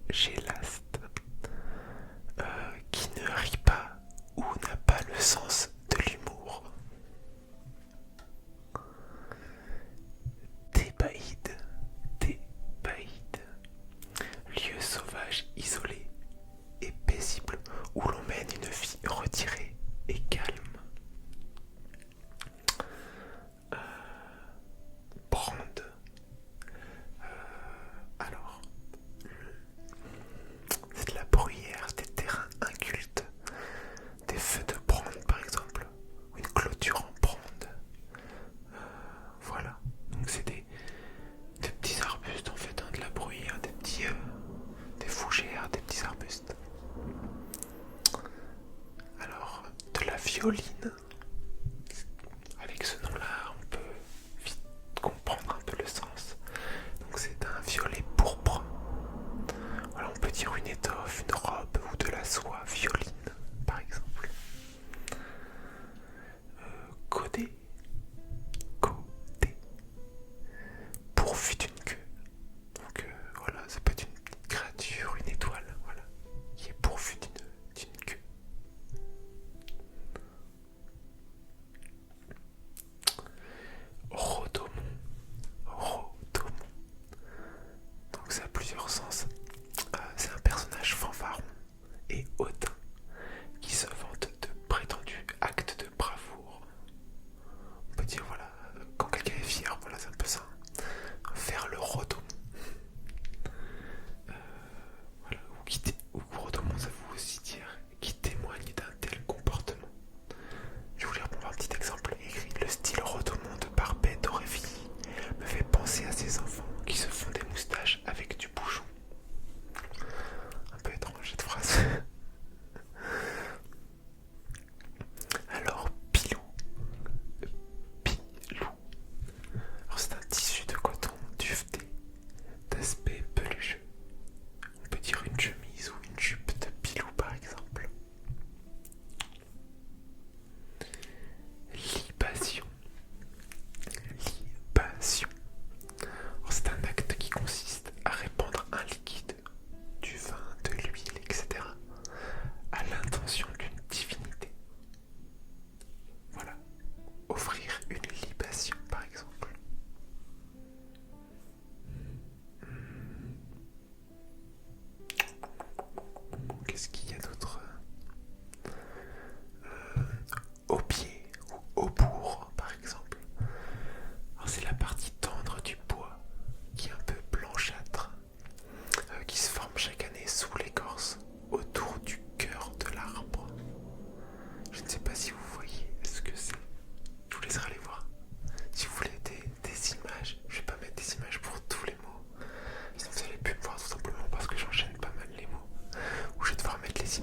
gélaste, qui ne rit pas ou n'a pas le sens de l'humour. Thébaïde, Thébaïde, lieu sauvage isolé et paisible où l'on mène une vie retirée et calme. Brande. Alors, c'est de la bruyère, des terrains incultes, des feux de brande par exemple, ou une clôture en brande. Voilà, donc c'est des petits arbustes en fait, hein, de la bruyère, des fougères, des petits arbustes. Alors, de la violine. Avec ce nom-là, on peut vite comprendre un peu le sens. Donc c'est un violet pourpre. Voilà, on peut dire une étoffe, une robe ou de la soie violine, par exemple. Codé, codé, pourvu d'une queue. Donc voilà, ça peut être une petite créature, une étoile, voilà, qui est pourvue d'une queue. Rhodomon, Rhodomon. Donc ça a plusieurs sens. C'est un personnage fanfaron et hautain qui se vante de prétendus actes de bravoure. On peut dire voilà, quand quelqu'un est fier, voilà, c'est un peu ça. Faire le Rhodomon. Voilà, ou Rhodomon, ça veut aussi dire qui témoigne d'un tel comportement. Je vais vous lire pour un petit exemple écrit. Le style Rhodomon de Barbet d'Aurevilly me fait penser à ces enfants qui se font des moustaches avec du bouchon. Un peu étrange cette phrase. Alors, pilou. Pilou. Alors, c'est un tissu de coton duveté d'aspect pelucheux. On peut dire une chemise ou une jupe de pilou par exemple. Libation. Libation. Alors, c'est un acte qui consiste à répandre un liquide, du vin, de l'huile, etc., à l'intention d'une divinité. Voilà. Offrir une libation, par exemple. Qu'est-ce qu'il y a d'autre? Au pied ou au bourg, par exemple. Alors, c'est la partie tendre du bois qui est un peu blanchâtre, qui se forme chaque année sous l'écorce, autour du cœur de l'arbre. Je ne sais pas si vous voyez ce que c'est. Je vous laisserai aller voir. Si vous voulez des images, je vais pas mettre des images pour tous les mots. Sinon vous allez plus me voir tout simplement parce que j'enchaîne pas mal les mots. Ou je vais devoir mettre les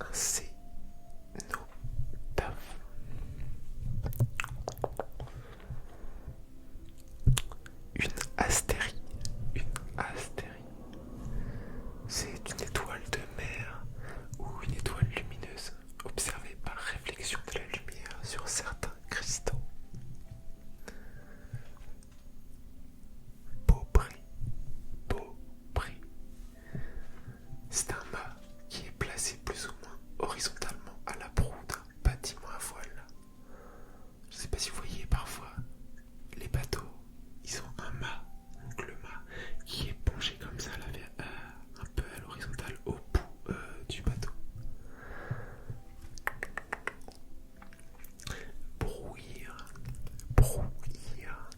un cénotaphe. Une astérie. Une astérie. C'est une étoile de mer ou une étoile lumineuse observée par réflexion de la lumière sur certains cristaux. Beaupré. Beaupré. C'est un mât qui est placé plus ou moins horizontalement à la proue d'un bâtiment à voile. Je ne sais pas si vous voyez parfois les bateaux, ils ont un mât, donc le mât qui est penché comme ça, un peu à l'horizontale au bout du bateau. Brouillir, brouillir,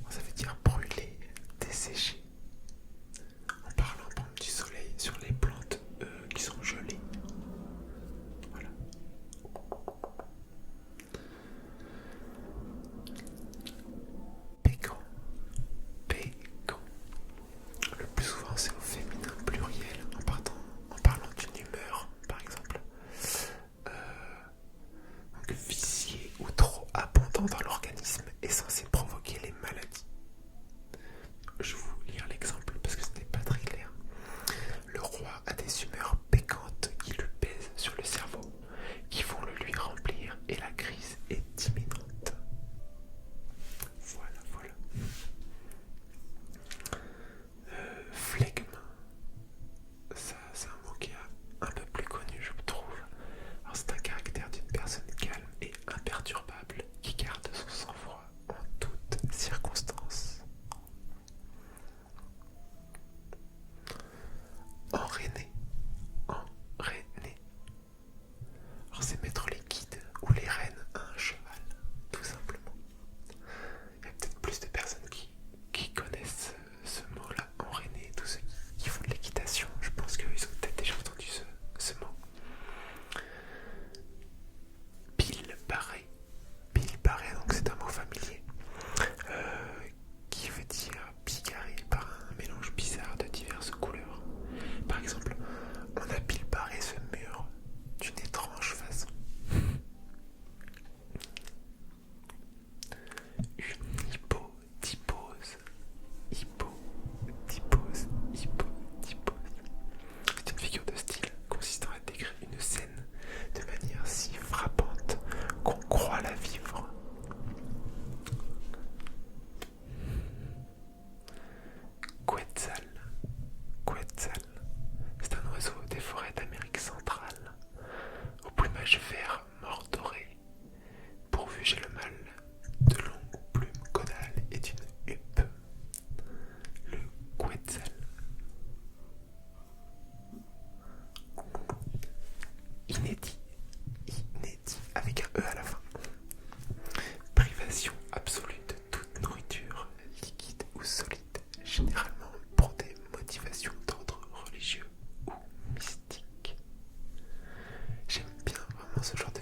ça veut dire brûler, dessécher. En parlant par exemple, du soleil sur les plantes qui sont gelées. Voilà. Pécan. Pécan. Le plus souvent c'est au féminin pluriel en parlant d'une humeur, par exemple. Donc vicié ou trop abondant dans l'organisme est censé provoquer les maladies. Je vais vous lire l'exemple parce que ce n'est pas très clair. Le roi a des humeurs pécantes qui lui pèsent sur le cerveau, qui vont le lui remplir et la crise est imminente. Voilà, voilà. Flegme. Ça, c'est un mot qui est un peu plus connu, je trouve. Alors, c'est un caractère d'une personne calme et imperturbable qui garde son sang-froid en toutes circonstances. Enrainé. Enrainé. Alors, c'est mettre les guides ou les rênes à un cheval, tout simplement. Il y a peut-être plus de personnes qui connaissent ce mot-là, enrainé, tous ceux qui font de l'équitation. Je pense qu'ils ont peut-être déjà entendu ce mot. Pile barré. Pile barré, donc c'est un mot familier qui veut dire bigarré par un mélange bizarre de diverses couleurs. Par exemple, on a pile barré ce mur d'une étrange façon. Une hypotypose. Hypotypose. Hypotypose. C'est une figure de style consistant à décrire une scène de manière si frappante qu'on croit la vivre. Quetzal. Quetzal. C'est un oiseau des forêts d'Amérique centrale, au plumage vert mordoré, pourvu, j'ai le mal, de longues plumes caudales et d'une huppe. Le Quetzal. Inédit. Inédit, avec un E à la fin. Privation absolue de toute nourriture, liquide ou solide, généralement pour des motivations d'ordre religieux ou mystique. J'aime bien vraiment ce genre